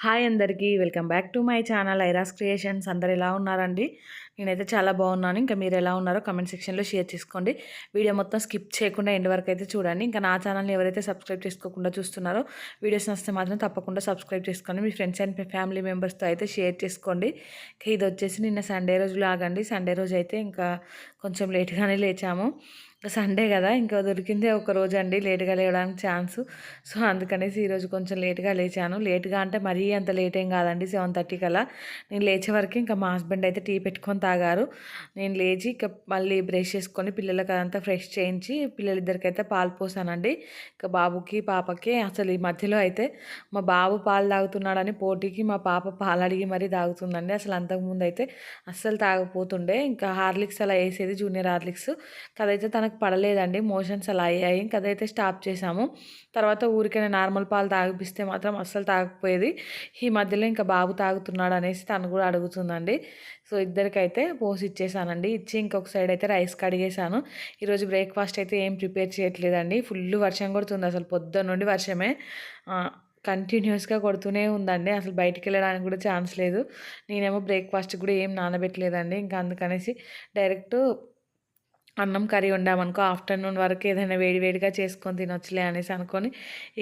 Hi అందరికీ welcome back to my channel Airas creations. అందరు ఎలా ఉన్నారండి? నేనైతే చాలా బాగున్నాను. ఇంకా మీరు ఎలా ఉన్నారో కమెంట్ సెక్షన్లో షేర్ చేసుకోండి. వీడియో మొత్తం స్కిప్ చేయకుండా ఎండ్ వరకు అయితే చూడండి. ఇంకా నా ఛానల్ని ఎవరైతే సబ్స్క్రైబ్ చేసుకోకుండా చూస్తున్నారో వీడియోస్ నచ్చితే మాత్రం తప్పకుండా సబ్స్క్రైబ్ చేసుకోండి. మీ ఫ్రెండ్స్ అండ్ ఫ్యామిలీ మెంబర్స్తో అయితే షేర్ చేసుకోండి. ఇది వచ్చేసి నిన్న సండే రోజు లాగండి. సండే రోజు అయితే ఇంకా కొంచెం లేట్గానే లేచాము. సండే కదా, ఇంకా దొరికిందే ఒక రోజు అండి లేట్గా లేవడానికి ఛాన్స్. సో అందుకనేసి ఈరోజు కొంచెం లేట్గా లేచాను. లేట్గా అంటే మరీ అంత లేట్ ఏం కాదండి, 7:30 కల్లా. నేను లేచే వరకు ఇంకా మా హస్బెండ్ అయితే టీ పెట్టుకొని తాగారు. నేను లేచి ఇంకా మళ్ళీ బ్రష్ చేసుకొని పిల్లలకి అదంతా ఫ్రెష్ చేయించి పిల్లలిద్దరికైతే పాలు పోసానండి. ఇంకా బాబుకి పాపకి అసలు ఈ మధ్యలో అయితే మా బాబు పాలు తాగుతున్నాడని పోటీకి మా పాప పాలు అడిగి మరీ తాగుతుందండి. అసలు అంతకుముందు అయితే అస్సలు తాగపోతుండే. ఇంకా హార్లిక్స్ అలా వేసేది, జూనియర్ హార్లిక్స్. కదైతే తనకు పడలేదండి, మోషన్స్ అలా అయ్యాయి. కదైతే స్టాప్ చేసాము. తర్వాత ఊరికైనా నార్మల్ పాలు తాగిపిస్తే మాత్రం అస్సలు తాగకపోయేది. ఈ మధ్యలో ఇంకా బాబు తాగుతున్నాడు అనేసి తను కూడా అడుగుతుందండి. సో ఇద్దరికైతే పోసి ఇచ్చేసానండి. ఇచ్చి ఇంకొక సైడ్ అయితే రైస్ కడిగేసాను. ఈరోజు బ్రేక్ఫాస్ట్ అయితే ఏం ప్రిపేర్ చేయట్లేదండి. ఫుల్ వర్షం కొడుతుంది, అసలు పొద్దున్న నుండి వర్షమే కంటిన్యూస్గా కొడుతూనే ఉందండి. అసలు బయటికి వెళ్ళడానికి కూడా ఛాన్స్ లేదు. నేనేమో బ్రేక్ఫాస్ట్ కూడా ఏం నానబెట్టలేదండి. ఇంకా అందుకనేసి డైరెక్ట్ అన్నం కర్రీ వండామనుకో ఆఫ్టర్నూన్ వరకు ఏదైనా వేడివేడిగా చేసుకొని తినొచ్చులే అనేసి అనుకొని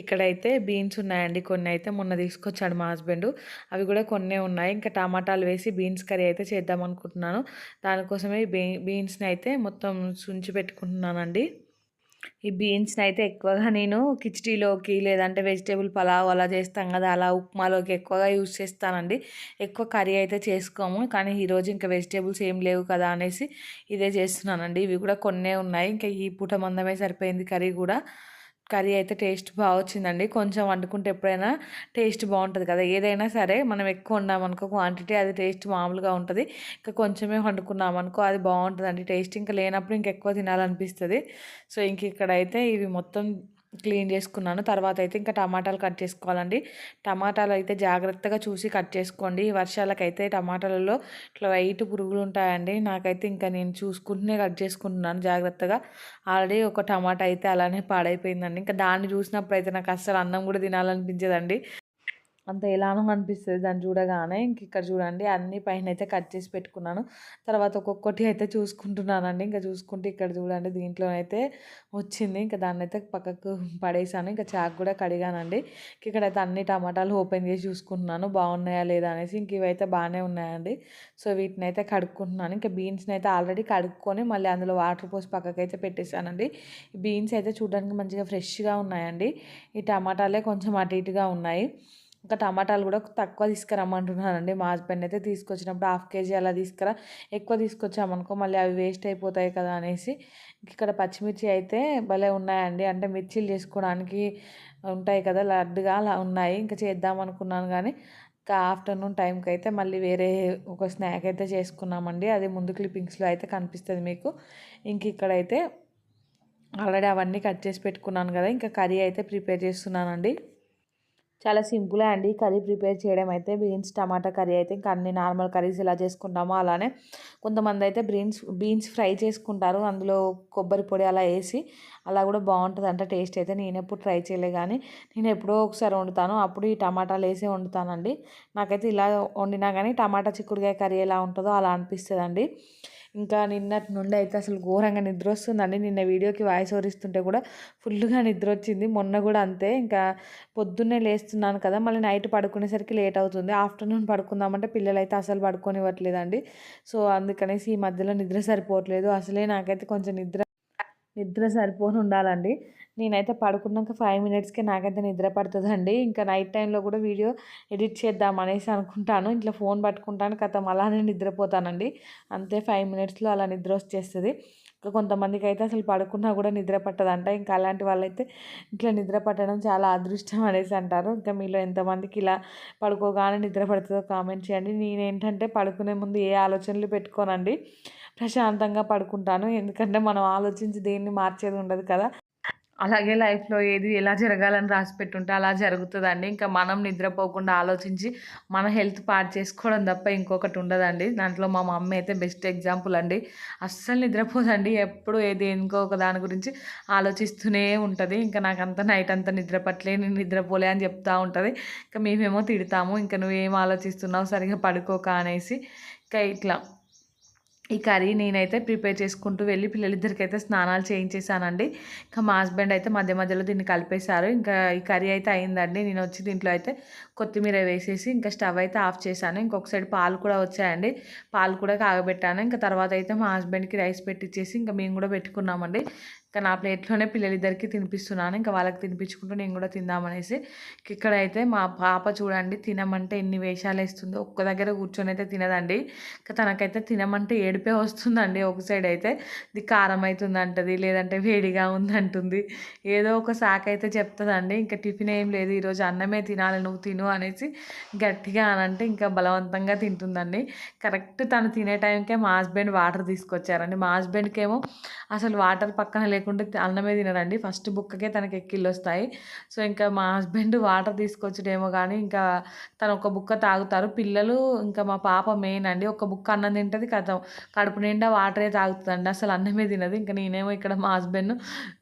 ఇక్కడైతే బీన్స్ ఉన్నాయండి. కొన్ని అయితే మొన్న తీసుకొచ్చాడు మా హస్బెండ్, అవి కూడా కొన్నే ఉన్నాయి. ఇంకా టమాటాలు వేసి బీన్స్ కర్రీ అయితే చేద్దాం అనుకుంటున్నాను. దానికోసమే బీన్స్ని అయితే మొత్తం సుంచి పెట్టుకుంటున్నానండి. ఈ బీన్స్ని అయితే ఎక్కువగా నేను కిచిడీలోకి లేదంటే వెజిటేబుల్ పలావ్ అలా చేస్తాం కదా, అలా ఉప్మాలోకి ఎక్కువగా యూజ్ చేస్తానండి. ఎక్కువ కర్రీ అయితే చేసుకోము. కానీ ఈరోజు ఇంకా వెజిటేబుల్స్ ఏం లేవు కదా అనేసి ఇదే చేస్తున్నానండి. ఇవి కూడా కొన్నే ఉన్నాయి. ఇంకా ఈ పూట మందమే సరిపోయింది కర్రీ కూడా. కర్రీ అయితే టేస్ట్ బాగా వచ్చిందండి. కొంచెం వండుకుంటే ఎప్పుడైనా టేస్ట్ బాగుంటుంది కదా, ఏదైనా సరే మనం ఎక్కువ వండామనుకో క్వాంటిటీ అది టేస్ట్ మామూలుగా ఉంటుంది. ఇంకా కొంచెమే వండుకున్నామనుకో అది బాగుంటుందండి టేస్ట్. ఇంకా లేనప్పుడు ఇంకెక్కువ తినాలనిపిస్తుంది. సో ఇంక ఇక్కడైతే ఇవి మొత్తం క్లీన్ చేసుకున్నాను. తర్వాత అయితే ఇంకా టమాటాలు కట్ చేసుకోవాలండి. టమాటాలు అయితే జాగ్రత్తగా చూసి కట్ చేసుకోండి. ఈ వర్షాలకైతే టమాటాలలో ఇట్లా వైట్ పురుగులు ఉంటాయండి. నాకైతే ఇంకా నేను చూసుకుంటూనే కట్ చేసుకుంటున్నాను జాగ్రత్తగా. ఆల్రెడీ ఒక టమాటా అయితే అలానే పాడైపోయిందండి. ఇంకా దాన్ని చూసినప్పుడు అయితే నాకు అస్సలు అన్నం కూడా తినాలనిపించదండి. అంత ఎలానో అనిపిస్తుంది దాన్ని చూడగానే. ఇంక ఇక్కడ చూడండి అన్ని పైన అయితే కట్ చేసి పెట్టుకున్నాను. తర్వాత ఒక్కొక్కటి అయితే చూసుకుంటున్నానండి. ఇంకా చూసుకుంటే ఇక్కడ చూడండి దీంట్లోనైతే వచ్చింది. ఇంకా దాన్ని అయితే పక్కకు పడేసాను. ఇంకా చాకు కూడా కడిగానండి. ఇక్కడైతే అన్ని టమాటాలు ఓపెన్ చేసి చూసుకుంటున్నాను బాగున్నాయా లేదా అనేసి. ఇంక ఇవైతే బాగానే ఉన్నాయండి. సో వీటిని అయితే కడుక్కుంటున్నాను. ఇంకా బీన్స్ని అయితే ఆల్రెడీ కడుక్కొని మళ్ళీ అందులో వాటర్ పోసి పక్కకైతే పెట్టేశానండి. ఈ బీన్స్ అయితే చూడడానికి మంచిగా ఫ్రెష్గా ఉన్నాయండి. ఈ టమాటాలే కొంచెం అటు ఇటుగా ఉన్నాయి. ఇంకా టమాటాలు కూడా తక్కువ తీసుకురమ్మంటున్నానండి. మా హస్బెండ్ అయితే తీసుకొచ్చినప్పుడు 1/2 కేజీ అలా తీసుకురా, ఎక్కువ తీసుకొచ్చామనుకో మళ్ళీ అవి వేస్ట్ అయిపోతాయి కదా అనేసి. ఇక్కడ పచ్చిమిర్చి అయితే భలే ఉన్నాయండి. అంటే మిర్చీలు చేసుకోవడానికి ఉంటాయి కదా లడ్డుగా, అలా ఉన్నాయి. ఇంకా చేద్దాం అనుకున్నాను కానీ ఇంకా ఆఫ్టర్నూన్ టైంకి అయితే మళ్ళీ వేరే ఒక స్నాక్ అయితే చేసుకున్నామండి. అది ముందు క్లిప్పింగ్స్లో అయితే కనిపిస్తుంది మీకు. ఇంక ఇక్కడైతే ఆల్రెడీ అవన్నీ కట్ చేసి పెట్టుకున్నాను కదా, ఇంకా కర్రీ అయితే ప్రిపేర్ చేస్తున్నానండి. చాలా సింపులే అండి కర్రీ ప్రిపేర్ చేయడం అయితే. బీన్స్ టమాటా కర్రీ అయితే ఇంకా అన్ని నార్మల్ కర్రీస్ ఎలా చేసుకుంటామో అలానే. కొంతమంది అయితే బీన్స్ ఫ్రై చేసుకుంటారు, అందులో కొబ్బరి పొడి అలా వేసి. అలా కూడా బాగుంటుంది అంట టేస్ట్ అయితే. నేను ఎప్పుడు ట్రై చేయలే కానీ నేను ఎప్పుడో ఒకసారి వండుతాను, అప్పుడు ఈ టమాటాలు వేసి వండుతానండి. నాకైతే ఇలా వండినా కానీ టమాటా చిక్కుడుకాయ కర్రీ ఎలా ఉంటుందో అలా అనిపిస్తుందండి. ఇంకా నిన్నటి నుండి అయితే అసలు ఘోరంగా నిద్ర వస్తుందండి. నిన్న వీడియోకి వాయిస్ ఓవర్ ఇస్తుంటే కూడా ఫుల్గా నిద్ర వచ్చింది. మొన్న కూడా అంతే. ఇంకా పొద్దున్నే లేస్తున్నాను కదా, మళ్ళీ నైట్ పడుకునేసరికి లేట్ అవుతుంది. ఆఫ్టర్నూన్ పడుకుందామంటే పిల్లలు అయితే అసలు పడుకోనివ్వట్లేదండి. సో అందుకనేసి ఈ మధ్యలో నిద్ర సరిపోవట్లేదు. అసలే నాకైతే కొంచెం నిద్ర సరిపోని ఉండాలండి. నేనైతే పడుకున్నాక 5 మినిట్స్కే నాకైతే నిద్ర పడుతుందండి. ఇంకా నైట్ టైంలో కూడా వీడియో ఎడిట్ చేద్దాం అనేసి అనుకుంటాను. ఇట్లా ఫోన్ పట్టుకుంటాను కథం అలానే నిద్రపోతానండి. అంతే 5 మినిట్స్లో అలా నిద్ర వచ్చేస్తుంది. ఇంకా కొంతమందికి అయితే అసలు పడుకున్నా కూడా నిద్ర పట్టదంట. ఇంకా అలాంటి వాళ్ళైతే ఇట్లా నిద్ర పట్టడం చాలా అదృష్టం అనేసి అంటారు. ఇంకా మీలో ఎంతమందికి ఇలా పడుకోగానే నిద్ర పడుతుందో కామెంట్ చేయండి. నేనేంటంటే పడుకునే ముందు ఏ ఆలోచనలు పెట్టుకోనండి, ప్రశాంతంగా పడుకుంటాను. ఎందుకంటే మనం ఆలోచించి దేన్ని మార్చేది ఉండదు కదా. అలాగే లైఫ్‌లో ఏది ఎలా జరగాలని రాసిపెట్టుంటే అలా జరుగుతదండి. ఇంకా మనం నిద్రపోకుండా ఆలోచించి మన హెల్త్ పాడు చేసుకోవడం తప్ప ఇంకొకటి ఉండదండి. దాంట్లో మా మమ్మీ అయితే బెస్ట్ ఎగ్జాంపుల్ అండి. అస్సలు నిద్రపోదండి. ఎప్పుడు దేనికో ఒక దాని గురించి ఆలోచిస్తూనే ఉంటది. ఇంకా నాకంతా నైట్ అంతా నిద్ర పట్టలే, నేను నిద్రపోలే అని చెప్తా ఉంటది. ఇంకా మేమేమో తిడతాము. "ఇంకా నువ్వేం ఆలోచిస్తున్నావు సరిగ్గా పడుకోక" అనేసి. ఇంకా ఇట్లా ఈ కర్రీ నేనైతే ప్రిపేర్ చేసుకుంటూ వెళ్ళి పిల్లలిద్దరికైతే స్నానాలు చేయించేసానండి. ఇంకా మా హస్బెండ్ అయితే మధ్య మధ్యలో దీన్ని కలిపేశారు. ఇంకా ఈ కర్రీ అయితే అయిందండి. నేను వచ్చి దీంట్లో అయితే కొత్తిమీర వేసేసి ఇంకా స్టవ్ అయితే ఆఫ్ చేశాను. ఇంకొక సైడ్ పాలు కూడా వచ్చాయండి. పాలు కూడా కాగబెట్టాను. ఇంకా తర్వాత అయితే మా హస్బెండ్కి రైస్ పెట్టించేసి ఇంకా మేము కూడా పెట్టుకున్నామండి. ఇంకా నా ప్లేట్లోనే పిల్లలిద్దరికీ తినిపిస్తున్నాను. ఇంకా వాళ్ళకి తినిపించుకుంటూ నేను కూడా తిందామనేసి. ఇక్కడైతే మా పాప చూడండి తినమంటే ఎన్ని వేషాలు వేస్తుందో. ఒక్క దగ్గర కూర్చొని అయితే తినదండి. ఇంకా తనకైతే తినమంటే ఏడుపే వస్తుందండి. ఒక సైడ్ అయితే ఇది కారం అవుతుంది అంటది, లేదంటే వేడిగా ఉందంటుంది. ఏదో ఒక సాకు అయితే చెప్తుందండి. ఇంకా టిఫిన్ ఏం లేదు, ఈరోజు అన్నమే తినాలి నువ్వు తిను అనేసి గట్టిగా అనంటే ఇంకా బలవంతంగా తింటుందండి. కరెక్ట్ తను తినే టైంకే మా హస్బెండ్ వాటర్ తీసుకొచ్చారండి. మా హస్బెండ్కి ఏమో అసలు వాటర్ పక్కన లేకుంటే అన్నమే తినడండి. ఫస్ట్ బుక్కకే తనకి ఎక్కిళ్ళు వస్తాయి. సో ఇంకా మా హస్బెండ్ వాటర్ తీసుకొచ్చుడేమో కానీ ఇంకా తను ఒక బుక్క తాగుతారు పిల్లలు. ఇంకా మా పాప మెయిన్ అండి. ఒక బుక్క అన్నం తింటుంది, కడుపు నిండా వాటరే తాగుతుందండి. అసలు అన్నమే తినదు. ఇంకా నేనేమో ఇక్కడ మా హస్బెండ్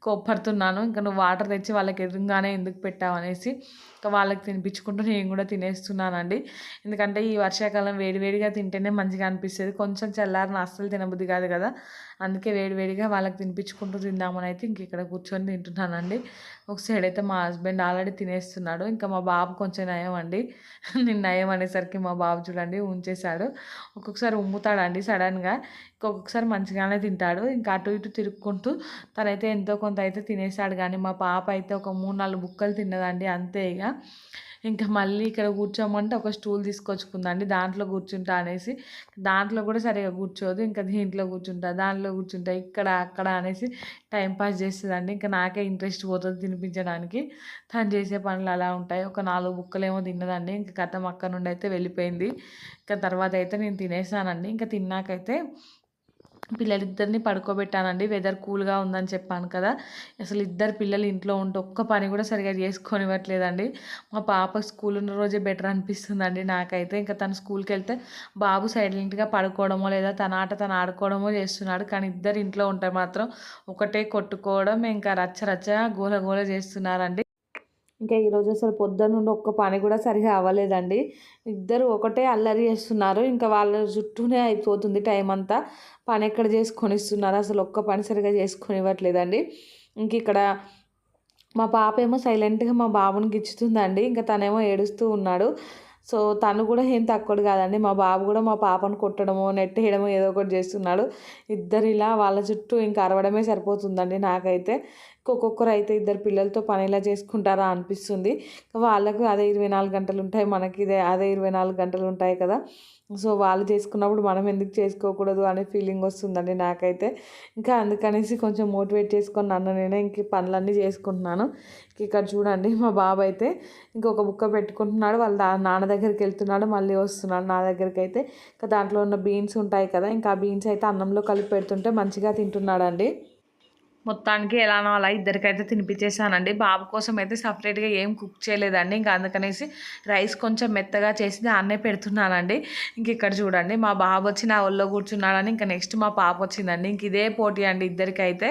కోప్పడుతున్నాను. ఇంకా నువ్వు వాటర్ తెచ్చి వాళ్ళకి ఎదురుగానే ఎందుకు పెట్టావు అనేసి. ఇంకా వాళ్ళకి తినిపించుకుంటూ నేను కూడా తినేస్తున్నానండి. ఎందుకంటే ఈ వర్షాకాలం వేడివేడిగా తింటేనే మంచిగా అనిపిస్తుంది. కొంచెం చల్లారిన అస్సలు తినబుద్ధి కాదు కదా. అందుకే వేడివేడిగా వాళ్ళకి తినిపించుకుంటూ తిందామని అయితే ఇంక ఇక్కడ కూర్చొని తింటున్నానండి. ఒక సైడ్ అయితే మా హస్బెండ్ ఆల్రెడీ తినేస్తున్నాడు. ఇంకా మా బాబు కొంచెం నయం అండి. నేను నయం అనేసరికి మా బాబు చూడండి ఉంచేశాడు. ఒక్కొక్కసారి ఉమ్ముతాడండి సడన్గా. ఒక్కొక్కసారి మంచిగానే తింటాడు. ఇంకా అటు ఇటు తిరుక్కుంటూ తనైతే ఎంతో కొంత అయితే తినేసాడు. కానీ మా పాప అయితే ఒక 3-4 బుక్కలు తిన్నదండి అంతే ఇక. ఇంకా మళ్ళీ ఇక్కడ కూర్చోమంటే ఒక స్టూల్ తీసుకొచ్చుకుందండి. దాంట్లో కూర్చుంటా అనేసి. దాంట్లో కూడా సరిగా కూర్చోదు. ఇంకా దీంట్లో కూర్చుంటా, దాంట్లో కూర్చుంటా, ఇక్కడ అక్కడ అనేసి టైంపాస్ చేస్తుందండి. ఇంకా నాకే ఇంట్రెస్ట్ పోతుంది తినిపించడానికి. తను చేసే పనులు అలా ఉంటాయి. ఒక 4 బుక్కలేమో తిన్నదండి. ఇంకా కథం అక్కడ నుండి అయితే వెళ్ళిపోయింది. ఇంకా తర్వాత అయితే నేను తినేసానండి. ఇంకా తిన్నాకైతే పిల్లలిద్దరిని పడుకోబెట్టానండి. వెదర్ కూల్గా ఉందని చెప్పాను కదా. అసలు ఇద్దరు పిల్లలు ఇంట్లో ఉంటే ఒక్క పని కూడా సరిగా చేసుకొనివ్వట్లేదండి. మా పాప స్కూల్ ఉన్న రోజే బెటర్ అనిపిస్తుందండి నాకైతే. ఇంకా తను స్కూల్కి వెళ్తే బాబు సైలెంట్గా పడుకోవడమో లేదా తన ఆట తను ఆడుకోవడమో చేస్తున్నాడు. కానీ ఇద్దరు ఇంట్లో ఉంటే మాత్రం ఒకటే కొట్టుకోవడం, ఇంకా రచ్చ రచ్చ గోల గోల చేస్తున్నారండి. ఇంకా ఈరోజు అసలు పొద్దున్న నుండి ఒక్క పని కూడా సరిగా అవ్వలేదండి. ఇద్దరు ఒకటే అల్లరి చేస్తున్నారు. ఇంకా వాళ్ళ చుట్టూనే అయిపోతుంది టైం అంతా. పని ఎక్కడ చేసుకొని ఇస్తున్నారు, అసలు ఒక్క పని సరిగా చేసుకొని ఇవ్వట్లేదండి. ఇంక ఇక్కడ మా పాప ఏమో సైలెంట్గా మా బాబుని గిచ్చుతుందండి. ఇంకా తనేమో ఏడుస్తూ ఉన్నాడు. సో తను కూడా ఏం తక్కువడు కాదండి. మా బాబు కూడా మా పాపను కొట్టడమో నెట్టేయడమో ఏదో ఒకటి చేస్తున్నాడు. ఇద్దరు ఇలా వాళ్ళ చుట్టూ ఇంకా అరవడమే సరిపోతుందండి నాకైతే. ఒక్కొక్కరు అయితే ఇద్దరు పిల్లలతో పని ఎలా చేసుకుంటారా అనిపిస్తుంది. వాళ్ళకు అదే 24 గంటలు ఉంటాయి, మనకి అదే 24 గంటలు ఉంటాయి కదా. సో వాళ్ళు చేసుకున్నప్పుడు మనం ఎందుకు చేసుకోకూడదు అనే ఫీలింగ్ వస్తుందండి నాకైతే. ఇంకా అందుకనేసి కొంచెం మోటివేట్ చేసుకొని నన్ను నేనే ఇంక పనులన్నీ చేసుకుంటున్నాను. ఇక్కడ చూడండి మా బాబు అయితే ఇంకొక బుక్క పెట్టుకుంటున్నాడు. వాళ్ళ నాన్న దగ్గరికి వెళ్తున్నాడు, మళ్ళీ వస్తున్నాడు నా దగ్గరికి అయితే. ఇంకా దాంట్లో ఉన్న బీన్స్ ఉంటాయి కదా, ఇంకా ఆ బీన్స్ అయితే అన్నంలో కలిపి పెడుతుంటే మంచిగా తింటున్నాడండి. మొత్తానికి ఎలానో అలా ఇద్దరికైతే తినిపించేసానండి. బాబు కోసం అయితే సపరేట్గా ఏం కుక్ చేయలేదండి. ఇంకా అందుకనేసి రైస్ కొంచెం మెత్తగా చేసి దాన్నే పెడుతున్నానండి. ఇంక ఇక్కడ చూడండి మా బాబు వచ్చి నా ఒళ్ళో కూర్చున్నాడని ఇంకా నెక్స్ట్ మా పాప వచ్చిందండి. ఇంక ఇదే పోటీ అండి ఇద్దరికైతే.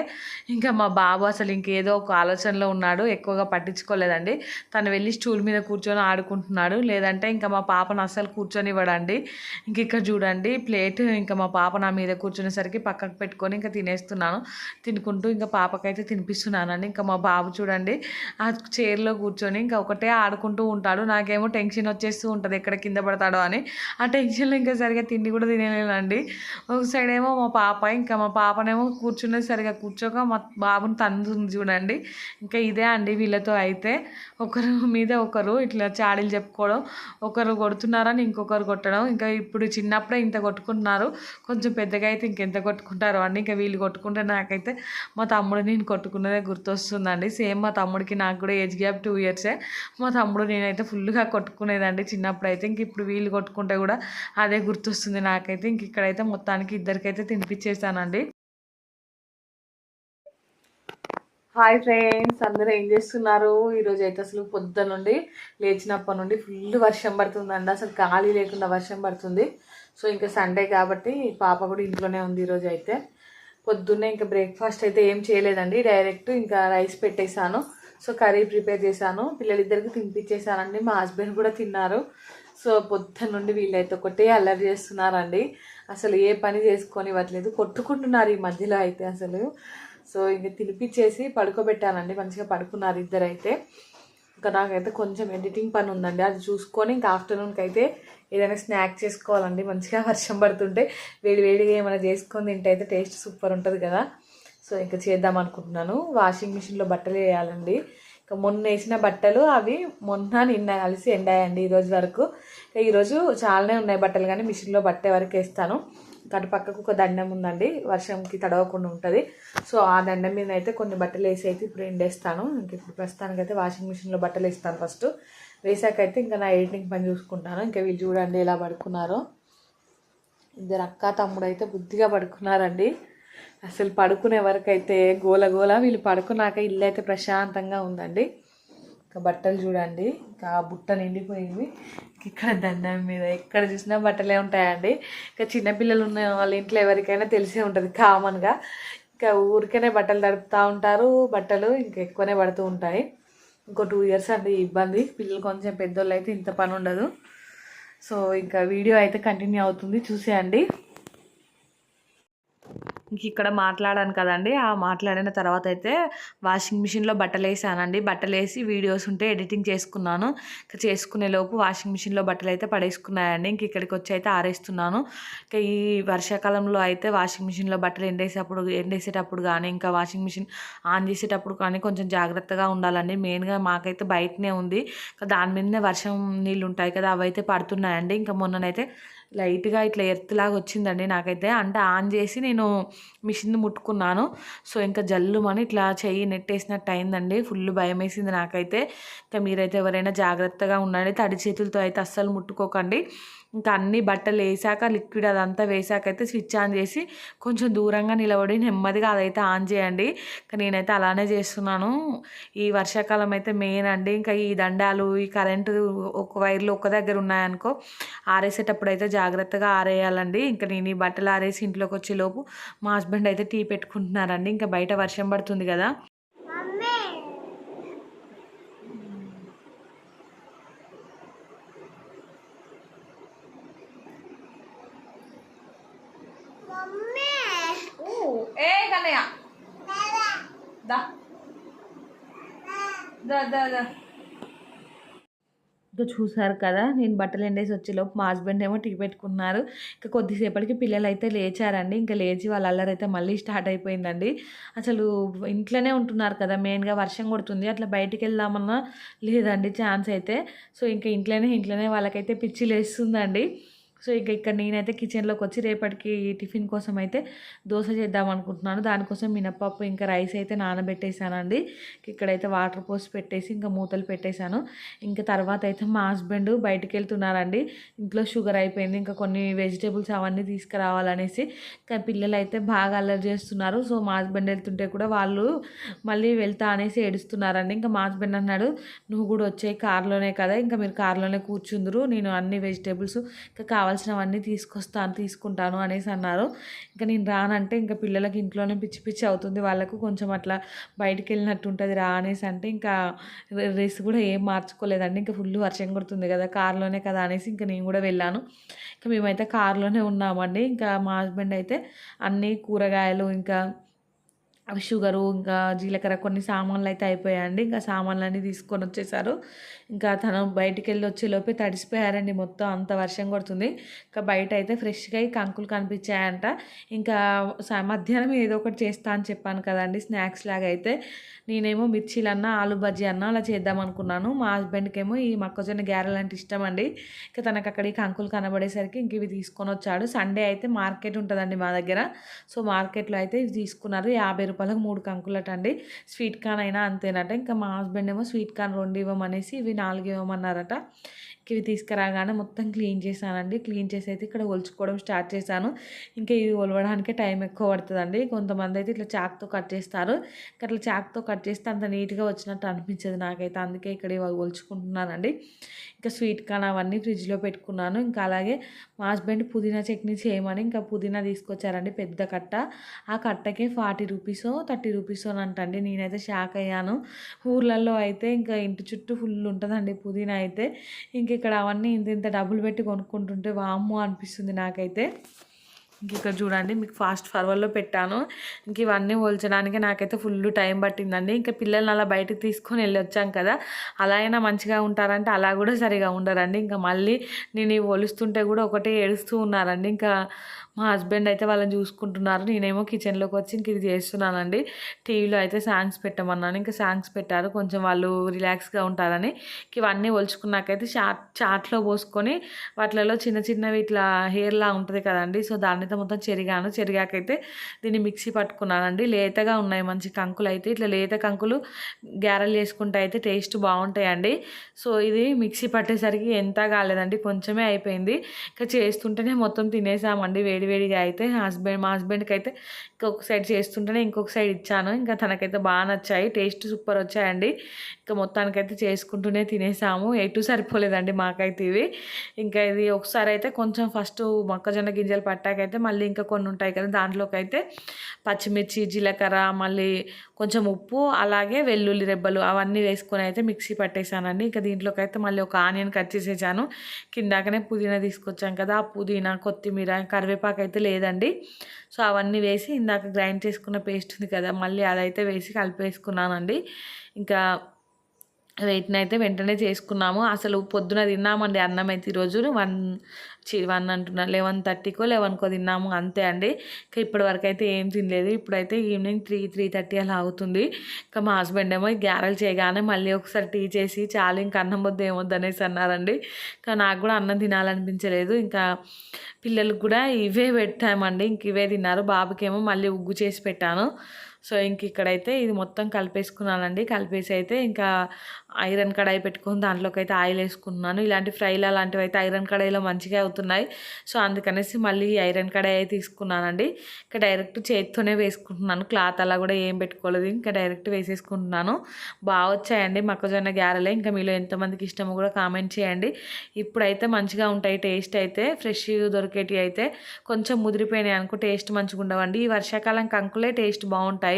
ఇంకా మా బాబు అసలు ఇంకేదో ఒక ఆలోచనలో ఉన్నాడు, ఎక్కువగా పట్టించుకోలేదండి. తను వెళ్ళి స్టూల్ మీద కూర్చొని ఆడుకుంటున్నాడు, లేదంటే ఇంకా మా పాపను అస్సలు కూర్చొనివ్వడండి. ఇంక ఇక్కడ చూడండి ప్లేట్ ఇంకా మా పాప నా మీద కూర్చునేసరికి పక్కకు పెట్టుకొని ఇంకా తినేస్తున్నాను. తినుకుంటూ ఇంకా పాపకైతే తినిపిస్తున్నానండి. ఇంకా మా బాబు చూడండి ఆ చైర్లో కూర్చొని ఇంకా ఒకటే ఆడుకుంటూ ఉంటాడు. నాకేమో టెన్షన్ వచ్చేస్తూ ఉంటుంది ఎక్కడ కింద పడతాడో అని. ఆ టెన్షన్లో ఇంకా సరిగా తిండి కూడా తినలేనండి. ఒక సైడ్ ఏమో మా పాప, ఇంకా మా పాపనేమో కూర్చున్నది సరిగా కూర్చోక మా బాబుని తందుతుంది చూడండి. ఇంకా ఇదే అండి వీళ్ళతో అయితే. ఒకరు మీద ఒకరు ఇట్లా చాడీలు చెప్పుకోవడం, ఒకరు కొడుతున్నారని ఇంకొకరు కొట్టడం. ఇంకా ఇప్పుడు చిన్నప్పుడే ఇంత కొట్టుకుంటున్నారు, కొంచెం పెద్దగా అయితే ఇంకెంత కొట్టుకుంటారో అండి. ఇంకా వీళ్ళు కొట్టుకుంటే నాకైతే మా తమ్ముడు నేను కొట్టుకున్నదే గుర్తొస్తుందండి. సేమ్ మా తమ్ముడికి నాకు కూడా ఏజ్ గ్యాప్ 2 ఇయర్సే. మా తమ్ముడు నేనైతే ఫుల్గా కొట్టుకునేదండి చిన్నప్పుడైతే. ఇంక ఇప్పుడు వీళ్ళు కొట్టుకుంటే కూడా అదే గుర్తొస్తుంది నాకైతే. ఇంక ఇక్కడైతే మొత్తానికి ఇద్దరికైతే తినిపించేసానండి. హాయ్ ఫ్రెండ్స్, అందరూ ఏం చేస్తున్నారు? ఈరోజు అయితే అసలు పొద్దున్న నుండి లేచినప్పటి నుండి ఫుల్ వర్షం పడుతుందండి. అసలు ఖాళీ లేకుండా వర్షం పడుతుంది. సో ఇంకా సండే కాబట్టి పాప కూడా ఇంట్లోనే ఉంది ఈరోజు అయితే. పొద్దున్నే ఇంకా బ్రేక్ఫాస్ట్ అయితే ఏం చేయలేదండి, డైరెక్ట్ ఇంకా రైస్ పెట్టేశాను. సో కర్రీ ప్రిపేర్ చేశాను, పిల్లలిద్దరికి తినిపించేశానండి. మా హస్బెండ్ కూడా తిన్నారు. సో పొద్దున్న నుండి వీళ్ళైతే ఒకటే అల్లరి చేస్తున్నారండి. అసలు ఏ పని చేసుకొని ఇవ్వట్లేదు, కొట్టుకుంటున్నారు ఈ మధ్యలో అయితే అసలు. సో ఇంక తినిపించేసి పడుకోబెట్టానండి, మంచిగా పడుకున్నారు ఇద్దరైతే. ఇంకా నాకైతే కొంచెం ఎడిటింగ్ పని ఉందండి, అది చూసుకొని ఇంకా ఆఫ్టర్నూన్కి అయితే ఏదైనా స్నాక్ చేసుకోవాలండి. మంచిగా వర్షం పడుతుంటే వేడి వేడిగా ఏమైనా చేసుకొని తింటే అయితే టేస్ట్ సూపర్ ఉంటుంది కదా. సో ఇంకా చేద్దాం అనుకుంటున్నాను. వాషింగ్ మిషన్లో బట్టలు వేయాలండి. ఇంకా మొన్న వేసిన బట్టలు అవి నిన్న కలిసి ఎండాయండి ఈరోజు వరకు. ఈరోజు చాలానే ఉన్నాయి బట్టలు, కానీ మిషన్లో బట్టే వరకు వేస్తాను. అటు పక్కకు ఒక దండం ఉందండి, వర్షంకి తడవకుండా ఉంటుంది. సో ఆ దండం మీద అయితే కొన్ని బట్టలు వేసి అయితే ఇప్పుడు ఎండేస్తాను. ఇంక ఇప్పుడు ప్రస్తుతానికైతే వాషింగ్ మిషన్లో బట్టలు వేస్తాను ఫస్ట్. వేసాకైతే ఇంకా నా ఎడిటింగ్ పని చూసుకుంటాను. ఇంకా వీళ్ళు చూడండి ఎలా పడుకున్నారో. ఇద్దరు అక్క తమ్ముడు అయితే బుద్ధిగా పడుకున్నారండి. అసలు పడుకునే వరకు అయితే గోల గోల, వీళ్ళు పడుకున్నాక ఇల్లు అయితే ప్రశాంతంగా ఉందండి. ఇంకా బట్టలు చూడండి, ఇంకా బుట్ట నిండిపోయింది. ఇక్కడ దండం మీద ఎక్కడ చూసినా బట్టలే ఉంటాయండి. ఇంకా చిన్నపిల్లలు ఉన్న వాళ్ళ ఇంట్లో ఎవరికైనా తెలిసే ఉంటుంది కామన్గా. ఇంకా ఊరికనే బట్టలు తడుపుతూ ఉంటారు, బట్టలు ఇంకా ఎక్కువనే పడుతూ ఉంటాయి. ఇంకో 2 years అండి ఇబ్బంది. పిల్లలు కొంచెం పెద్దోళ్ళు అయితే ఇంత పని ఉండదు. సో ఇంకా వీడియో అయితే కంటిన్యూ అవుతుంది, చూసేయండి. ఇంక ఇక్కడ మాట్లాడాను కదండి, ఆ మాట్లాడిన తర్వాత అయితే వాషింగ్ మిషన్లో బట్టలు వేసానండి. బట్టలు వేసి వీడియోస్ ఉంటే ఎడిటింగ్ చేసుకున్నాను. ఇంకా చేసుకునే లోపు వాషింగ్ మిషన్లో బట్టలు అయితే పడేసుకున్నాయండి. ఇంక ఇక్కడికి వచ్చి అయితే ఆరేస్తున్నాను. ఇంకా ఈ వర్షాకాలంలో అయితే వాషింగ్ మిషన్లో బట్టలు ఎండేసేటప్పుడు కానీ ఇంకా వాషింగ్ మిషన్ ఆన్ చేసేటప్పుడు కానీ కొంచెం జాగ్రత్తగా ఉండాలండి. మెయిన్గా మాకైతే బయటనే ఉంది, దాని మీదనే వర్షం నీళ్ళు ఉంటాయి కదా, అవి అయితే పడుతున్నాయండి. ఇంకా మొన్ననైతే లైట్గా ఇట్లా ఎర్త్లాగా వచ్చిందండి నాకైతే. అంటే ఆన్ చేసి నేను మిషన్ ముట్టుకున్నాను. సో ఇంకా జల్లుమని ఇట్లా చెయ్యి నెట్టేసినట్టు అయిందండి. ఫుల్ భయం వేసింది నాకైతే. ఇంకా మీరైతే ఎవరైనా జాగ్రత్తగా ఉండండి, తడి చేతులతో అయితే అస్సలు ముట్టుకోకండి. ఇంకా అన్ని బట్టలు వేసాక లిక్విడ్ అదంతా వేసాకైతే స్విచ్ ఆన్ చేసి కొంచెం దూరంగా నిలబడి నెమ్మదిగా అదైతే ఆన్ చేయండి. ఇంకా నేనైతే అలానే చేస్తున్నాను. ఈ వర్షాకాలం అయితే మెయిన్ అండి. ఇంకా ఈ దండాలు, ఈ కరెంటు ఒక వైర్లు ఒక దగ్గర ఉన్నాయనుకో, ఆరేసేటప్పుడు అయితే జాగ్రత్తగా ఆరేయాలండి. ఇంకా నేను ఈ బట్టలు ఆరేసి ఇంట్లోకి వచ్చేలోపు మా హస్బెండ్ అయితే టీ పెట్టుకుంటున్నారండి. ఇంకా బయట వర్షం పడుతుంది కదా. ఏ కన్నయ్య దా దా దా దా. ఇంకా చూసారు కదా, నేను బట్టలు ఎండేసి వచ్చేలోపు మా హస్బెండ్ ఏమో టీ పెట్టుకున్నారు. ఇంకా కొద్దిసేపటికి పిల్లలు అయితే లేచారండి. ఇంకా లేచి వాళ్ళ అల్లరైతే మళ్ళీ స్టార్ట్ అయిపోయిందండి. అసలు ఇంట్లోనే ఉంటున్నారు కదా, మెయిన్గా వర్షం కొడుతుంది, అట్లా బయటికి వెళ్దామన్నా లేదండి ఛాన్స్ అయితే. సో ఇంకా ఇంట్లోనే వాళ్ళకైతే పిచ్చి లేస్తుందండి. సో ఇక్కడ నేనైతే కిచెన్లోకి వచ్చి రేపటికి టిఫిన్ కోసం అయితే దోశ చేద్దాం అనుకుంటున్నాను. దానికోసం మినపప్పు ఇంకా రైస్ అయితే నానబెట్టేశానండి. ఇక్కడైతే వాటర్ పోసి పెట్టేసి ఇంకా మూతలు పెట్టేశాను. ఇంకా తర్వాత అయితే మా హస్బెండ్ బయటికి వెళ్తున్నారండి. ఇంట్లో షుగర్ అయిపోయింది, ఇంకా కొన్ని వెజిటేబుల్స్ అవన్నీ తీసుకురావాలనేసి. ఇంకా పిల్లలు అయితే బాగా అల్లరి చేస్తున్నారు. సో మా హస్బెండ్ వెళ్తుంటే కూడా వాళ్ళు మళ్ళీ వెళ్తా అనేసి ఏడుస్తున్నారండి. ఇంకా మా హస్బెండ్ అన్నాడు, నువ్వు కూడా వచ్చే కార్లోనే కదా, ఇంకా మీరు కార్లోనే కూర్చుందరు, నేను అన్ని వెజిటేబుల్స్ ఇంకా కావాల్సినవన్నీ తీసుకుంటాను అనేసి అన్నారు. ఇంకా నేను రానంటే ఇంకా పిల్లలకి ఇంట్లోనే పిచ్చి పిచ్చి అవుతుంది, వాళ్ళకు కొంచెం అట్లా బయటికి వెళ్ళినట్టు ఉంటుంది రా అనేసి అంటే ఇంకా డ్రెస్ కూడా ఏం మార్చుకోలేదండి. ఇంకా ఫుల్ వర్షం కొడుతుంది కదా, కార్లోనే కదా అనేసి ఇంకా నేను కూడా వెళ్ళాను. ఇంకా మేమైతే కార్లోనే ఉన్నామండి. ఇంకా మా హస్బెండ్ అయితే అన్ని కూరగాయలు ఇంకా షుగరు ఇంకా జీలకర్ర కొన్ని సామాన్లు అయితే అయిపోయాయండి. ఇంకా సామాన్లన్నీ తీసుకొని వచ్చేసారు. ఇంకా తను బయటికి వెళ్ళి వచ్చేలోపే తడిసిపోయారండి మొత్తం, అంత వర్షం కొడుతుంది. ఇంకా బయట అయితే ఫ్రెష్గా కంకులు కనిపించాయంట. ఇంకా మధ్యాహ్నం ఏదో ఒకటి చేస్తా అని చెప్పాను కదండి, స్నాక్స్ లాగా అయితే నేనేమో మిర్చీలన్నా ఆలు బజ్జీ అన్నా అలా చేద్దాం అనుకున్నాను. మా హస్బెండ్కి ఏమో ఈ మొక్కజొన్న గారెలు అంటే ఇష్టం అండి. ఇంకా తనకు అక్కడ ఈ కంకులు కనబడేసరికి ఇంక ఇవి తీసుకొని వచ్చాడు. సండే అయితే మార్కెట్ ఉంటుందండి మా దగ్గర. సో మార్కెట్లో అయితే ఇవి తీసుకున్నారు. 50 రూపాయలకు 3 కంకులట అండి. స్వీట్ కార్న్ అయినా అంతేనట. ఇంకా మా హస్బెండ్ ఏమో స్వీట్ కార్న్ 2 ఇవ్వమనేసి ఇవి 4 ఇవ్వమన్నారట. ఇవి తీసుకురాగానే మొత్తం క్లీన్ చేశానండి. క్లీన్ చేసి అయితే ఇక్కడ ఒలుచుకోవడం స్టార్ట్ చేశాను. ఇంకా ఇవి ఒలవడానికి టైం ఎక్కువ పడుతుందండి. కొంతమంది అయితే ఇట్లా చాక్తో కట్ చేస్తారు. అట్లా చాక్తో కట్ చేస్తే అంత నీట్గా వచ్చినట్టు అనిపించదు నాకైతే. అందుకే ఇక్కడ ఇవి ఒలుచుకుంటున్నానండి. ఇంకా స్వీట్ కార్న్ అవన్నీ ఫ్రిడ్జ్లో పెట్టుకున్నాను. ఇంకా అలాగే మా హస్బెండ్ పుదీనా చట్నీ చేయమని ఇంకా పుదీనా తీసుకొచ్చారండి పెద్ద కట్ట. ఆ కట్టకే 40 రూపీసో 30 రూపీసో అంటండి. నేనైతే షాక్ అయ్యాను. ఊర్లలో అయితే ఇంకా ఇంటి చుట్టూ ఫుల్ ఉంటుందండి పుదీనా అయితే. ఇంక ఇక్కడ అవన్నీ ఇంత ఇంత డబ్బులు పెట్టి కొనుక్కుంటుంటే వామ్మో అనిపిస్తుంది నాకైతే. ఇంక ఇక్కడ చూడండి మీకు ఫాస్ట్ ఫార్వర్డ్లో పెట్టాను. ఇంక ఇవన్నీ ఒలచడానికి నాకైతే ఫుల్ టైం పట్టిందండి. ఇంకా పిల్లల్ని అలా బయటకు తీసుకొని వెళ్ళి వచ్చాం కదా, అలా అయినా మంచిగా ఉంటారంటే అలా కూడా సరిగా ఉండరండి. ఇంకా మళ్ళీ నేను ఇవి ఒలుస్తుంటే కూడా ఒకటే ఏడుస్తూ ఉన్నారండి. ఇంకా మా హస్బెండ్ అయితే వాళ్ళని చూసుకుంటున్నారు. నేనేమో కిచెన్లోకి వచ్చి ఇంక ఇది చేస్తున్నానండి. టీవీలో అయితే సాంగ్స్ పెట్టమన్నాను. ఇంకా సాంగ్స్ పెట్టారు కొంచెం వాళ్ళు రిలాక్స్గా ఉంటారని. ఇవన్నీ ఒలుచుకున్నాకైతే చాట్లో పోసుకొని వాటిలలో చిన్న చిన్నవి ఇట్లా హెయిర్లా ఉంటుంది కదండి, సో దాన్ని మొత్తం చెరిగాకైతే దీన్ని మిక్సీ పట్టుకున్నానండి. లేతగా ఉన్నాయి మంచి కంకులు అయితే. ఇట్లా లేత కంకులు గ్యారెలు చేసుకుంటే అయితే టేస్ట్ బాగుంటాయండి. సో ఇది మిక్సీ పట్టేసరికి ఎంత కాలేదండి, కొంచెమే అయిపోయింది. ఇంకా చేస్తుంటేనే మొత్తం తినేసామండి వేడివేడిగా అయితే. మా హస్బెండ్కి అయితే ఇంకొక సైడ్ చేస్తుంటేనే ఇంకొక సైడ్ ఇచ్చాను. ఇంకా తనకైతే బాగా నచ్చాయి, టేస్ట్ సూపర్ వచ్చాయండి. ఇంకా మొత్తానికైతే చేసుకుంటూనే తినేసాము. ఎటు సరిపోలేదండి మాకైతే ఇవి. ఇంకా ఇది ఒకసారి అయితే కొంచెం ఫస్ట్ మొక్కజొన్న గింజలు పట్టాకైతే మళ్ళీ ఇంకా కొన్ని ఉంటాయి కదా, దాంట్లోకి అయితే పచ్చిమిర్చి, జీలకర్ర, మళ్ళీ కొంచెం ఉప్పు, అలాగే వెల్లుల్లి రెబ్బలు అవన్నీ వేసుకొని అయితే మిక్సీ పట్టేశానండి. ఇంకా దీంట్లోకి అయితే మళ్ళీ ఒక ఆనియన్ కట్ చేసేసాను. కిందాకనే పుదీనా తీసుకొచ్చాం కదా, ఆ పుదీనా, కొత్తిమీర, కరివేపాకు అయితే లేదండి. సో అవన్నీ వేసి ఇందాక గ్రైండ్ చేసుకున్న పేస్ట్ ఉంది కదా, మళ్ళీ అదైతే వేసి కలిపేసుకున్నానండి. ఇంకా వీటిని అయితే వెంటనే చేసుకున్నాము. అసలు పొద్దున తిన్నామండి అన్నం అయితే ఈరోజు 1 అంటున్నా 11:30కో 11కో తిన్నాము అంతే అండి. ఇంకా ఇప్పటివరకు అయితే ఏం తినలేదు. ఇప్పుడైతే ఈవినింగ్ 3:30 అలా అవుతుంది. ఇంకా మా హస్బెండ్ ఏమో గ్యారెలు చేయగానే మళ్ళీ ఒకసారి టీ చేసి చాలు ఇంకా అన్నం వద్దు ఏమొద్దు అనేసి అన్నారండి. ఇంకా నాకు కూడా అన్నం తినాలనిపించలేదు. ఇంకా పిల్లలకు కూడా ఇవే పెట్టామండి. ఇంక ఇవే తిన్నారు. బాబుకేమో మళ్ళీ ఉగ్గు చేసి పెట్టాను. సో ఇంక ఇక్కడైతే ఇది మొత్తం కలిపేసుకున్నానండి. కలిపేసి అయితే ఇంకా ఐరన్ కడాయి పెట్టుకొని దాంట్లోకి అయితే ఆయిల్ వేసుకున్నాను. ఇలాంటి ఫ్రైలు అలాంటివి అయితే ఐరన్ కడాయిలో మంచిగా అవుతున్నాయి. సో అందుకనేసి మళ్ళీ ఐరన్ కడాయి అయితే తీసుకున్నానండి. ఇంకా డైరెక్ట్ చేతితోనే వేసుకుంటున్నాను. క్లాత్ అలా కూడా ఏం పెట్టుకోలేదు. ఇంకా డైరెక్ట్ వేసేసుకుంటున్నాను. బాగా వచ్చాయండి మొక్కజొన్న గ్యారెలే. ఇంకా మీలో ఎంతమందికి ఇష్టమో కూడా కామెంట్ చేయండి. ఇప్పుడైతే మంచిగా ఉంటాయి టేస్ట్ అయితే. ఫ్రెష్ దొరికేటి అయితే కొంచెం ముదిరిపోయినాయి అనుకో టేస్ట్ మంచిగా ఉండవండి. ఈ వర్షాకాలం కంకులే టేస్ట్ బాగుంటాయి.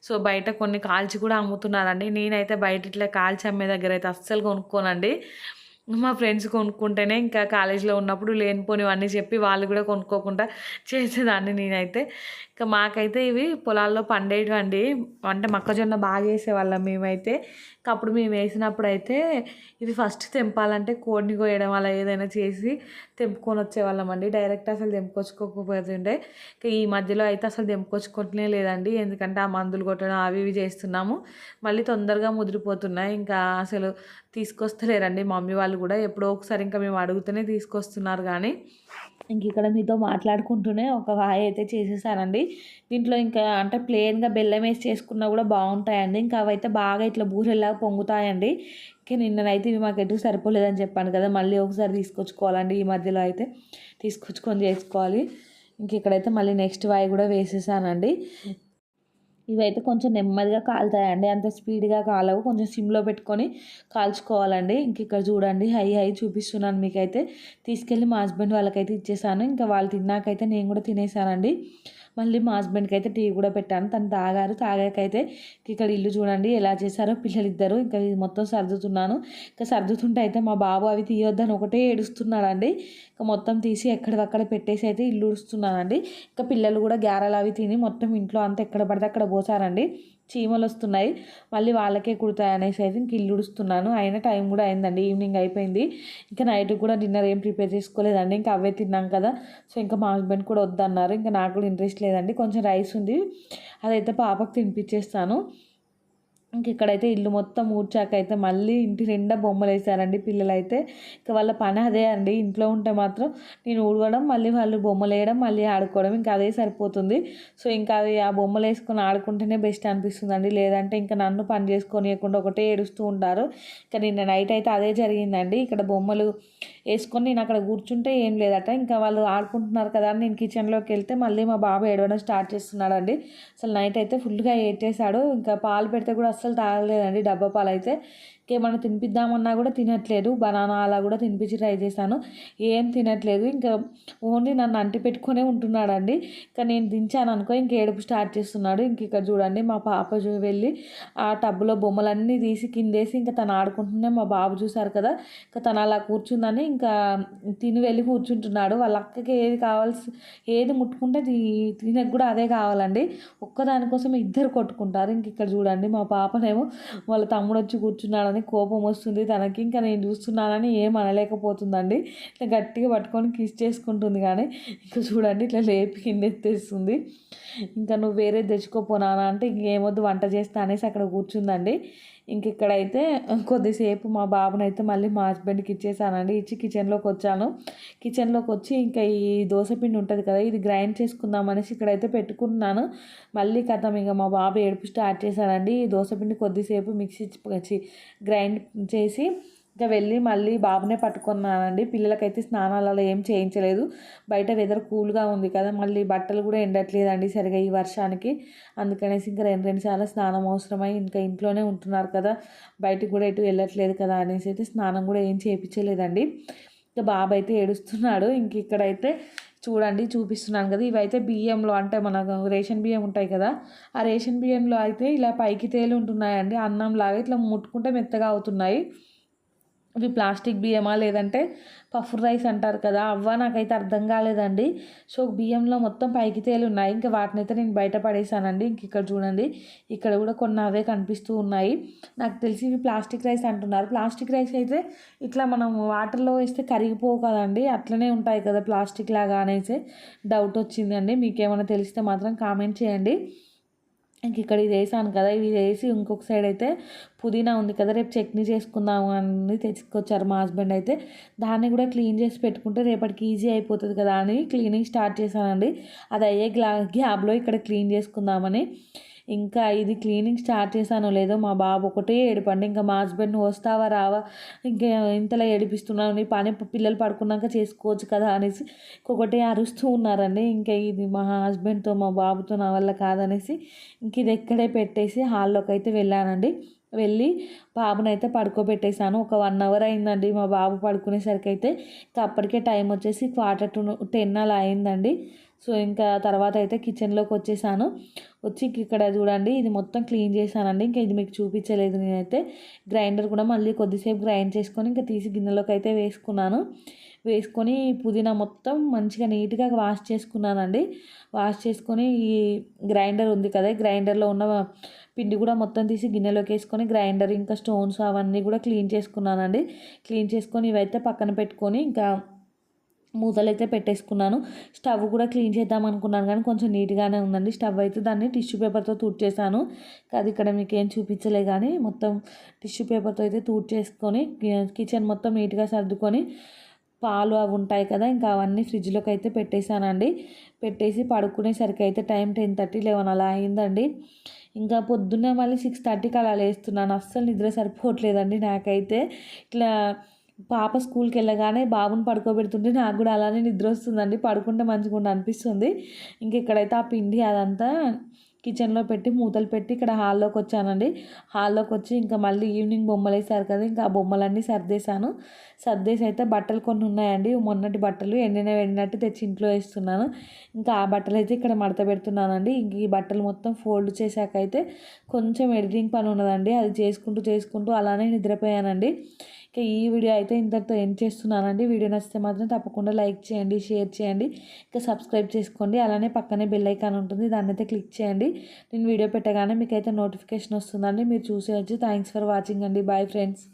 సో బయట కొన్ని కాల్చి కూడా అమ్ముతున్నారండి. నేనైతే బయట ఇట్లా కాల్చి అమ్మే దగ్గర అయితే అస్సలు కొనుక్కోనండి. మా ఫ్రెండ్స్ కొనుక్కుంటేనే ఇంకా కాలేజీలో ఉన్నప్పుడు లేనిపోనివన్నీ చెప్పి వాళ్ళు కూడా కొనుక్కోకుండా చేసేదాన్ని నేనైతే. ఇంకా మాకైతే ఇవి పొలాల్లో పండేటివండి. అంటే మొక్కజొన్న బాగా వేసేవాళ్ళం మేమైతే. అప్పుడు మేము వేసినప్పుడు అయితే ఇవి ఫస్ట్ తెంపాలంటే కోడిని కోయడం అలా ఏదైనా చేసి తెంపుకొని వచ్చేవాళ్ళం అండి. డైరెక్ట్ అసలు తెంపుకొచ్చుకోకపోతుండే. ఇంకా ఈ మధ్యలో అయితే అసలు తెంపుకొచ్చుకుంటూనే లేదండి. ఎందుకంటే ఆ మందులు కొట్టడం అవి ఇవి చేస్తున్నాము. మళ్ళీ తొందరగా ముదిరిపోతున్నాయి. ఇంకా అసలు తీసుకొస్తలేరండి మమ్మీ వాళ్ళు కూడా. ఎప్పుడో ఒకసారి ఇంకా మేము అడుగుతూనే తీసుకొస్తున్నారు. కానీ ఇంక ఇక్కడ మీతో మాట్లాడుకుంటూనే ఒక వాయి అయితే చేసేసానండి. దీంట్లో ఇంకా అంటే ప్లెయిన్గా బెల్లం వేసి చేసుకున్నా కూడా బాగుంటాయండి. ఇంకా అవైతే బాగా ఇట్లా బూరెల్లాగా పొంగుతాయండి. ఇంకా నిన్ననైతే ఇవి మాకు ఎటు సరిపోలేదని చెప్పాను కదా, మళ్ళీ ఒకసారి తీసుకొచ్చుకోవాలండి. ఈ మధ్యలో అయితే తీసుకొచ్చుకొని చేసుకోవాలి. ఇంక ఇక్కడైతే మళ్ళీ నెక్స్ట్ వాయి కూడా వేసేసానండి. ఇవైతే కొంచెం నెమ్మదిగా కాలుతాయండి, అంత స్పీడ్గా కాలవు. కొంచెం సిమ్లో పెట్టుకొని కాల్చుకోవాలండి. ఇంక ఇక్కడ చూడండి హై చూపిస్తున్నాను మీకైతే. తీసుకెళ్ళి మా హస్బెండ్ వాళ్ళకైతే ఇచ్చేసాను. ఇంకా వాళ్ళు తిన్నాకైతే నేను కూడా తినేసానండి. మళ్ళీ మా హస్బెండ్కి అయితే టీ కూడా పెట్టాను. తను తాగారు. తాగాకైతే ఇక్కడ ఇల్లు చూడండి ఎలా చేశారో పిల్లలిద్దరు. ఇంకా ఇది మొత్తం సర్దుతున్నాను. ఇంకా సర్దుతుంటే అయితే మా బాబు అవి తీయొద్దని ఒకటే ఏడుస్తున్నాడండి. ఇంకా మొత్తం తీసి ఎక్కడికక్కడ పెట్టేసి అయితే ఇల్లు ఉడుస్తున్నానండి. ఇంకా పిల్లలు కూడా గ్యారెలు అవి తిని మొత్తం ఇంట్లో అంతా ఎక్కడ పడితే అక్కడ పోసారండి. చీమలు వస్తున్నాయి, మళ్ళీ వాళ్ళకే కుడతాయి అనేసి అయితే ఇంక ఇల్లు ఉడుస్తున్నాను. అయినా టైం కూడా అయిందండి, ఈవినింగ్ అయిపోయింది. ఇంకా నైట్ కూడా డిన్నర్ ఏం ప్రిపేర్ చేసుకోలేదండి. ఇంకా అవే తిన్నాం కదా. సో ఇంకా మా హస్బెండ్ కూడా వద్దన్నారు. ఇంకా నాకు కూడా ఇంట్రెస్ట్ లేదండి. కొంచెం రైస్ ఉంది, అదైతే పాపకు తినిపించేస్తాను. ఇంక ఇక్కడైతే ఇల్లు మొత్తం ఊడ్చాక అయితే మళ్ళీ ఇంటి నిండా బొమ్మలు వేసారండి పిల్లలైతే. ఇక వాళ్ళ పని అదే అండి. ఇంట్లో ఉంటే మాత్రం నేను ఊడవడం, మళ్ళీ వాళ్ళు బొమ్మలు వేయడం, మళ్ళీ ఆడుకోవడం, ఇంకా అదే సరిపోతుంది. సో ఇంకా అవి ఆ బొమ్మలు వేసుకొని ఆడుకుంటేనే బెస్ట్ అనిపిస్తుందండి. లేదంటే ఇంకా నన్ను పని చేసుకోనియకుండా ఒకటే ఏడుస్తూ ఉంటారు. ఇంకా నిన్న నైట్ అయితే అదే జరిగిందండి. ఇక్కడ బొమ్మలు వేసుకొని నేను అక్కడ కూర్చుంటే ఏం లేదట, ఇంకా వాళ్ళు ఆడుకుంటున్నారు కదా అని నేను కిచెన్లోకి వెళ్తే మళ్ళీ మా బాబు ఏడవడం స్టార్ట్ చేస్తున్నాడండి. అసలు నైట్ అయితే ఫుల్గా ఏడ్చేశాడు. ఇంకా పాలు పెడితే కూడా అస్సలు తాగలేదండి, డబ్బా పాలు అయితే. ఇంకేమన్నా తినిపిద్దామన్నా కూడా తినట్లేదు. బనానా అలా కూడా తినిపించి ట్రై చేశాను, ఏం తినట్లేదు. ఇంకా ఓన్లీ నన్ను అంటి పెట్టుకునే ఉంటున్నాడండి. ఇంకా నేను దించాను అనుకో ఇంక ఏడుపు స్టార్ట్ చేస్తున్నాడు. ఇంక ఇక్కడ చూడండి మా పాప వెళ్ళి ఆ టబ్బులో బొమ్మలన్నీ తీసి కిందేసి ఇంకా తను ఆడుకుంటున్నా మా బాబు చూసారు కదా, ఇంకా తను అలా కూర్చుందని ఇంకా తిని వెళ్ళి కూర్చుంటున్నాడు. వాళ్ళ అక్కకి ఏది కావాల్సి ఏది ముట్టుకుంటే తినకు కూడా అదే కావాలండి. ఒక్కదానికోసం ఇద్దరు కొట్టుకుంటారు. ఇంక ఇక్కడ చూడండి మా పాపనేమో వాళ్ళ తమ్ముడు వచ్చి కూర్చున్నాడని కోపం వస్తుంది తనకి. ఇంకా నేను చూస్తున్నానని ఏం అనలేకపోతుందండి. ఇట్లా గట్టిగా పట్టుకొని కిస్ చేసుకుంటుంది. కానీ ఇంకా చూడండి ఇట్లా లేపి కింద ఎత్తేస్తుంది. ఇంకా నువ్వు వేరే తెచ్చుకోపోనానా అంటే ఇంకేమొద్దు వంట చేస్తా అనేసి అక్కడ కూర్చుందండి. ఇంక ఇక్కడైతే కొద్దిసేపు మా బాబునైతే మళ్ళీ మా హస్బెండ్కి ఇచ్చేసానండి. ఇచ్చి కిచెన్లోకి వచ్చాను. కిచెన్లోకి వచ్చి ఇంకా ఈ దోశపిండి ఉంటుంది కదా, ఇది గ్రైండ్ చేసుకుందాం అనేసి ఇక్కడైతే పెట్టుకుంటున్నాను. మళ్ళీ కథం ఇక మా బాబు ఏడుపు స్టార్ట్ చేశానండి. ఈ దోశపిండి కొద్దిసేపు మిక్సీ గ్రైండ్ చేసి ఇంకా వెళ్ళి మళ్ళీ బాబునే పట్టుకున్నానండి. పిల్లలకైతే స్నానాలు అలా ఏం చేయించలేదు. బయట వెదర్ కూల్గా ఉంది కదా, మళ్ళీ బట్టలు కూడా ఎండట్లేదండి సరిగా ఈ వర్షానికి. అందుకనేసి ఇంకా రెండు సార్లు స్నానం అవసరమై ఇంకా ఇంట్లోనే ఉంటున్నారు కదా, బయటికి కూడా ఎటు వెళ్ళట్లేదు కదా అనేసి అయితే స్నానం కూడా ఏం చేయించలేదండి. ఇంకా బాబు అయితే ఏడుస్తున్నాడు. ఇంక ఇక్కడైతే చూడండి చూపిస్తున్నాను కదా, ఇవైతే బియ్యంలో అంటే మనకు రేషన్ బియ్యం ఉంటాయి కదా, ఆ రేషన్ బియ్యంలో అయితే ఇలా పైకి తేలి ఉంటున్నాయండి. అన్నంలాగా ఇట్లా ముట్టుకుంటే మెత్తగా అవుతున్నాయి. ఇవి ప్లాస్టిక్ బియ్యమా లేదంటే పఫ్ రైస్ అంటారు కదా అవ్వ నాకైతే అర్థం కాలేదండి. సో బియ్యంలో మొత్తం పైకి తేలి ఉన్నాయి. ఇంకా వాటినైతే నేను బయట పడేసానండి. ఇంక ఇక్కడ చూడండి ఇక్కడ కూడా కొన్ని అవే కనిపిస్తూ ఉన్నాయి. నాకు తెలిసి ఇవి ప్లాస్టిక్ రైస్ అంటున్నారు. ప్లాస్టిక్ రైస్ అయితే ఇట్లా మనం వాటర్లో వేస్తే కరిగిపోవు కదండి, అట్లనే ఉంటాయి కదా ప్లాస్టిక్ లాగా అనేసి డౌట్ వచ్చిందండి. మీకేమైనా తెలిస్తే మాత్రం కామెంట్ చేయండి. ఇంక ఇక్కడ ఇది వేసాను కదా, ఇది వేసి ఇంకొక సైడ్ అయితే పుదీనా ఉంది కదా, రేపు చట్నీ చేసుకుందాము అని తెచ్చుకొచ్చారు మా హస్బెండ్ అయితే. దాన్ని కూడా క్లీన్ చేసి పెట్టుకుంటే రేపటికి ఈజీ అయిపోతుంది కదా అని క్లీనింగ్ స్టార్ట్ చేశానండి. అది అయ్యే గ్యాప్లో ఇక్కడ క్లీన్ చేసుకుందామని ఇంకా ఇది క్లీనింగ్ స్టార్ట్ చేశానో లేదో మా బాబు ఒకటే ఏడుపండి. ఇంకా మా హస్బెండ్ వస్తావా రావా, ఇంకా ఇంతలా ఏడిపిస్తున్నావు, నీ పని పిల్లలు పడుకున్నాక చేసుకోవచ్చు కదా అనేసి ఒకటే అరుస్తూ ఉన్నారండి. ఇంకా ఇది మా హస్బెండ్తో మా బాబుతో నా వల్ల కాదనేసి ఇంక ఇది ఎక్కడే పెట్టేసి హాల్లోకి అయితే వెళ్ళానండి. వెళ్ళి బాబునైతే పడుకోబెట్టేశాను. ఒక 1 అవర్ అయిందండి మా బాబు పడుకునేసరికి అయితే. ఇంకా అప్పటికే టైం వచ్చేసి 9:45 అలా అయిందండి. సో ఇంకా తర్వాత అయితే కిచెన్లోకి వచ్చేసాను. వచ్చి ఇక్కడ చూడండి ఇది మొత్తం క్లీన్ చేశానండి. ఇంకా ఇది మీకు చూపించలేదు నేనైతే. గ్రైండర్ కూడా మళ్ళీ కొద్దిసేపు గ్రైండ్ చేసుకొని ఇంకా తీసి గిన్నెలోకి అయితే వేసుకున్నాను. వేసుకొని పుదీనా మొత్తం మంచిగా నీట్గా వాష్ చేసుకున్నానండి. వాష్ చేసుకొని ఈ గ్రైండర్ ఉంది కదా, గ్రైండర్లో ఉన్న పిండి కూడా మొత్తం తీసి గిన్నెలోకి వేసుకొని గ్రైండర్ ఇంకా స్టోన్స్ అవన్నీ కూడా క్లీన్ చేసుకున్నానండి. క్లీన్ చేసుకొని ఇవైతే పక్కన పెట్టుకొని ఇంకా మూతలు అయితే పెట్టేసుకున్నాను. స్టవ్ కూడా క్లీన్ చేద్దాం అనుకున్నాను కానీ కొంచెం నీట్గానే ఉందండి స్టవ్ అయితే. దాన్ని టిష్యూ పేపర్తో తుడిచేసాను. అది ఇక్కడ మీకు ఏం చూపించలే కానీ మొత్తం టిష్యూ పేపర్తో అయితే తుడిచేసుకొని కిచెన్ మొత్తం నీట్గా సర్దుకొని పాలు అవి ఉంటాయి కదా, ఇంకా అవన్నీ ఫ్రిడ్జ్లోకి అయితే పెట్టేశానండి. పెట్టేసి పడుకునేసరికి అయితే టైం 10:30, 11 అలా అయిందండి. ఇంకా పొద్దున్నే మళ్ళీ 6:30కి అలా లేస్తున్నాను. అస్సలు నిద్ర సరిపోవట్లేదండి నాకైతే. ఇట్లా పాప స్కూల్కి వెళ్ళగానే బాబుని పడుకోబెడుతుంటే నాకు కూడా అలానే నిద్ర వస్తుందండి. పడుకుంటే మంచిగా అనిపిస్తుంది. ఇంక ఇక్కడైతే ఆ పిండి అదంతా కిచెన్లో పెట్టి మూతలు పెట్టి ఇక్కడ హాల్లోకి వచ్చానండి. హాల్లోకి వచ్చి ఇంకా మళ్ళీ ఈవినింగ్ బొమ్మలు వేసారు కదా, ఇంకా ఆ బొమ్మలన్నీ సర్దేశాను. సర్దేసి అయితే బట్టలు కొన్ని ఉన్నాయండి, మొన్నటి బట్టలు ఎండినట్టు తెచ్చి ఇంట్లో వేస్తున్నాను. ఇంకా ఆ బట్టలు అయితే ఇక్కడ మడత పెడుతున్నానండి. ఇంక ఈ బట్టలు మొత్తం ఫోల్డ్ చేశాక అయితే కొంచెం ఎడిటింగ్ పని ఉన్నదండి, అది చేసుకుంటూ అలానే నిద్రపోయానండి. ఇంకా ఈ వీడియో అయితే ఇంతటితో ఎండ్ చేస్తున్నానండి. వీడియో నచ్చితే మాత్రం తప్పకుండా లైక్ చేయండి, షేర్ చేయండి, ఇంకా సబ్స్క్రైబ్ చేసుకోండి. అలానే పక్కనే బెల్ ఐకాన్ ఉంటుంది, దాన్ని అయితే క్లిక్ చేయండి. నేను వీడియో పెట్టగానే మీకైతే నోటిఫికేషన్ వస్తుందండి, మీరు చూసేయచ్చు. థ్యాంక్స్ ఫర్ వాచింగ్ అండి. Bye friends.